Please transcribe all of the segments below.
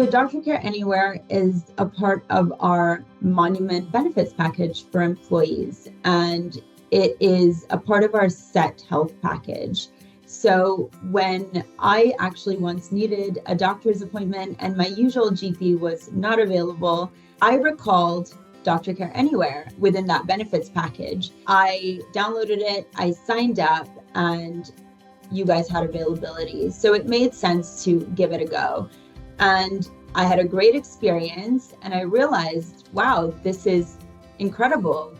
So Doctor Care Anywhere is a part of our Monument benefits package for employees, and it is a part of our SET health package. So when I actually once needed a doctor's appointment and my usual GP was not available, I recalled Doctor Care Anywhere within that benefits package. I downloaded it, I signed up, and you guys had availability. So it made sense to give it a go. And I had a great experience, and I realized, wow, this is incredible.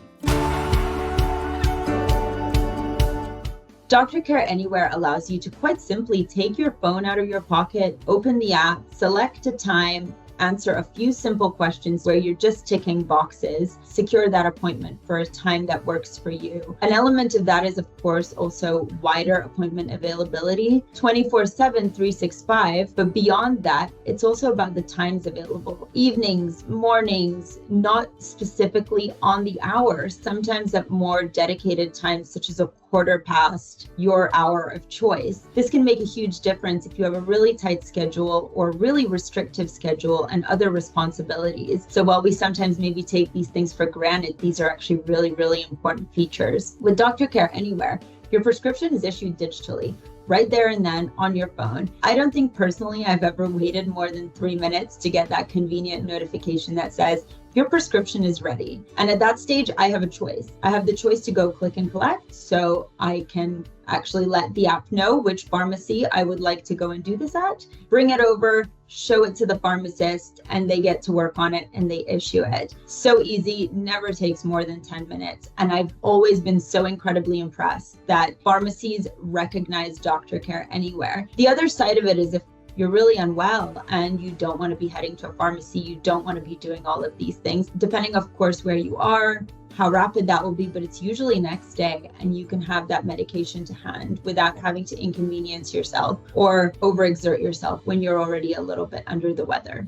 Doctor Care Anywhere allows you to quite simply take your phone out of your pocket, open the app, select a time, answer a few simple questions where you're just ticking boxes, secure that appointment for a time that works for you. An element of that is, of course, also wider appointment availability, 24/7, 365. But beyond that, it's also about the times available. Evenings, mornings, not specifically on the hour, sometimes at more dedicated times, such as a quarter past your hour of choice. This can make a huge difference if you have a really tight schedule or really restrictive schedule and other responsibilities. So while we sometimes maybe take these things for granted, these are actually really, really important features. With Doctor Care Anywhere, your prescription is issued digitally, right there and then on your phone. I don't think personally I've ever waited more than 3 minutes to get that convenient notification that says, your prescription is ready. And at that stage, I have a choice. I have the choice to go click and collect. So I can actually let the app know which pharmacy I would like to go and do this at, bring it over, show it to the pharmacist, and they get to work on it and they issue it. So easy, never takes more than 10 minutes. And I've always been so incredibly impressed that pharmacies recognize Doctor Care Anywhere. The other side of it is if you're really unwell and you don't want to be heading to a pharmacy, you don't want to be doing all of these things, depending of course where you are, how rapid that will be, but it's usually next day and you can have that medication to hand without having to inconvenience yourself or overexert yourself when you're already a little bit under the weather.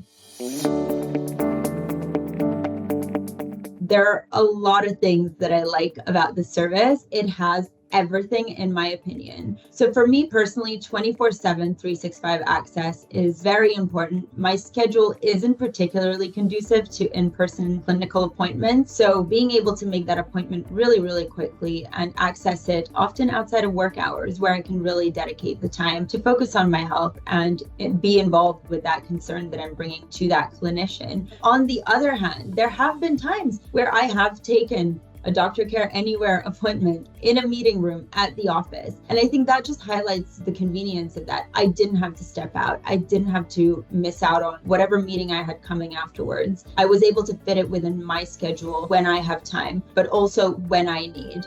There are a lot of things that I like about the service. It has everything in my opinion. So for me personally, 24/7, 365 access is very important. My schedule isn't particularly conducive to in-person clinical appointments. So being able to make that appointment really, really quickly and access it often outside of work hours where I can really dedicate the time to focus on my health and be involved with that concern that I'm bringing to that clinician. On the other hand, there have been times where I have taken a Doctor Care Anywhere appointment in a meeting room at the office. And I think that just highlights the convenience of that. I didn't have to step out. I didn't have to miss out on whatever meeting I had coming afterwards. I was able to fit it within my schedule when I have time, but also when I need.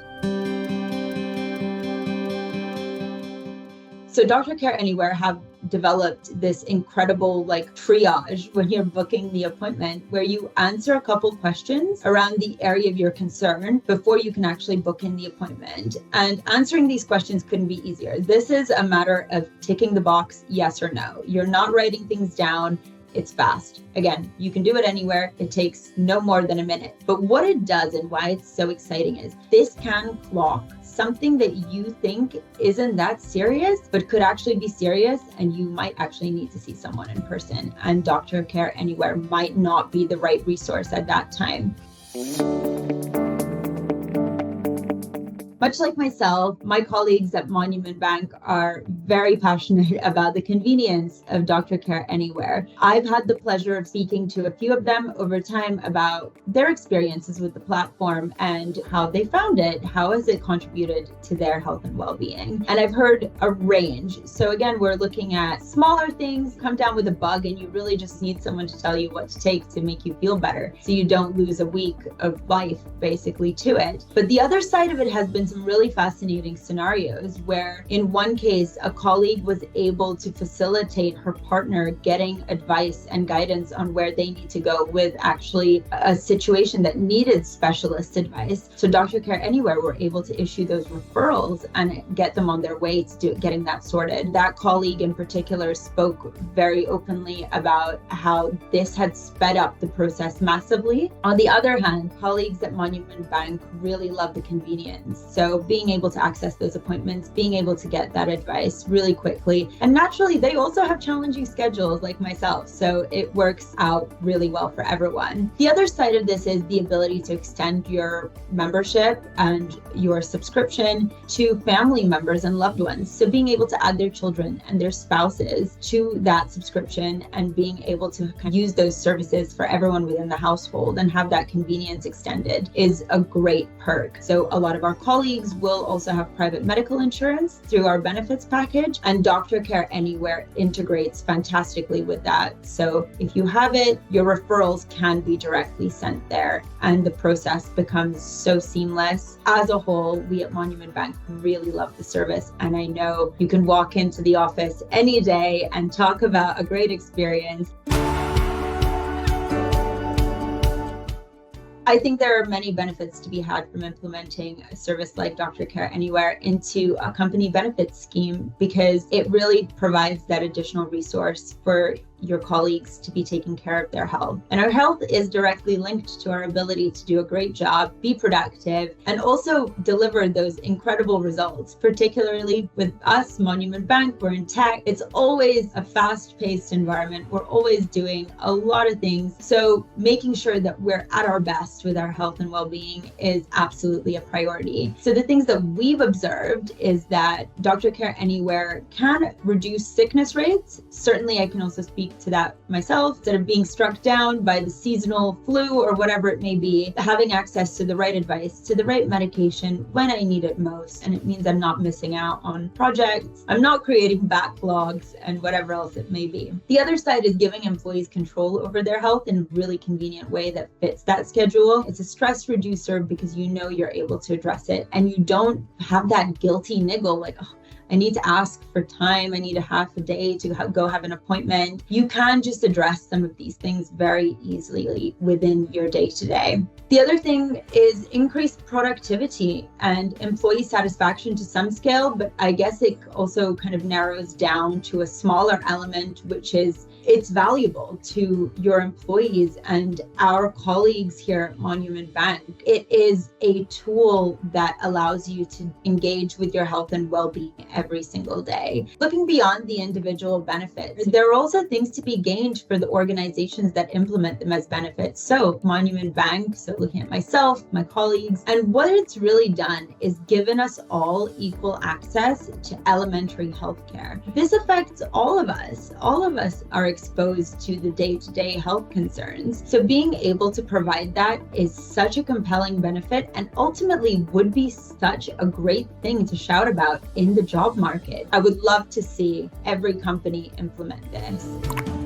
So Doctor Care Anywhere have developed this incredible triage when you're booking the appointment where you answer a couple questions around the area of your concern before you can actually book in the appointment. And answering these questions couldn't be easier. This is a matter of ticking the box, yes or no. You're not writing things down. It's fast. Again, you can do it anywhere. It takes no more than a minute. But what it does and why it's so exciting is this can clock something that you think isn't that serious, but could actually be serious, and you might actually need to see someone in person. And Doctor Care Anywhere might not be the right resource at that time. Much like myself, my colleagues at Monument Bank are very passionate about the convenience of Doctor Care Anywhere. I've had the pleasure of speaking to a few of them over time about their experiences with the platform and how they found it. How has it contributed to their health and well-being? And I've heard a range. So again, we're looking at smaller things, come down with a bug, and you really just need someone to tell you what to take to make you feel better, so you don't lose a week of life basically to it. But the other side of it has been some really fascinating scenarios where in one case, a colleague was able to facilitate her partner getting advice and guidance on where they need to go with actually a situation that needed specialist advice. So Doctor Care Anywhere were able to issue those referrals and get them on their way to getting that sorted. That colleague in particular spoke very openly about how this had sped up the process massively. On the other hand, colleagues at Monument Bank really love the convenience. So So being able to access those appointments, being able to get that advice really quickly. And naturally, they also have challenging schedules like myself. So it works out really well for everyone. The other side of this is the ability to extend your membership and your subscription to family members and loved ones. So being able to add their children and their spouses to that subscription and being able to kind of use those services for everyone within the household and have that convenience extended is a great perk. So a lot of our colleagues will also have private medical insurance through our benefits package, and Doctor Care Anywhere integrates fantastically with that. So if you have it, your referrals can be directly sent there and the process becomes so seamless. As a whole, we at Monument Bank really love the service, and I know you can walk into the office any day and talk about a great experience. I think there are many benefits to be had from implementing a service like Doctor Care Anywhere into a company benefits scheme, because it really provides that additional resource for your colleagues to be taking care of their health. And our health is directly linked to our ability to do a great job, be productive, and also deliver those incredible results. Particularly with us, Monument Bank, we're in tech. It's always a fast-paced environment. We're always doing a lot of things. So making sure that we're at our best with our health and well-being is absolutely a priority. So the things that we've observed is that Doctor Care Anywhere can reduce sickness rates. Certainly, I can also speak to that myself. Instead of being struck down by the seasonal flu or whatever it may be, having access to the right advice, to the right medication when I need it most. And it means I'm not missing out on projects, I'm not creating backlogs, and whatever else it may be. The other side is giving employees control over their health in a really convenient way that fits that schedule. It's a stress reducer because you know you're able to address it and you don't have that guilty niggle like, oh, I need to ask for time. I need a half a day to go have an appointment. You can just address some of these things very easily within your day-to-day. The other thing is increased productivity and employee satisfaction to some scale, but I guess it also kind of narrows down to a smaller element, which is it's valuable to your employees and our colleagues here at Monument Bank. It is a tool that allows you to engage with your health and well-being every single day. Looking beyond the individual benefits, there are also things to be gained for the organizations that implement them as benefits. So Monument Bank, so looking at myself, my colleagues, and what it's really done is given us all equal access to elementary healthcare. This affects all of us. All of us are exposed to the day-to-day health concerns. So being able to provide that is such a compelling benefit and ultimately would be such a great thing to shout about in the job market. I would love to see every company implement this.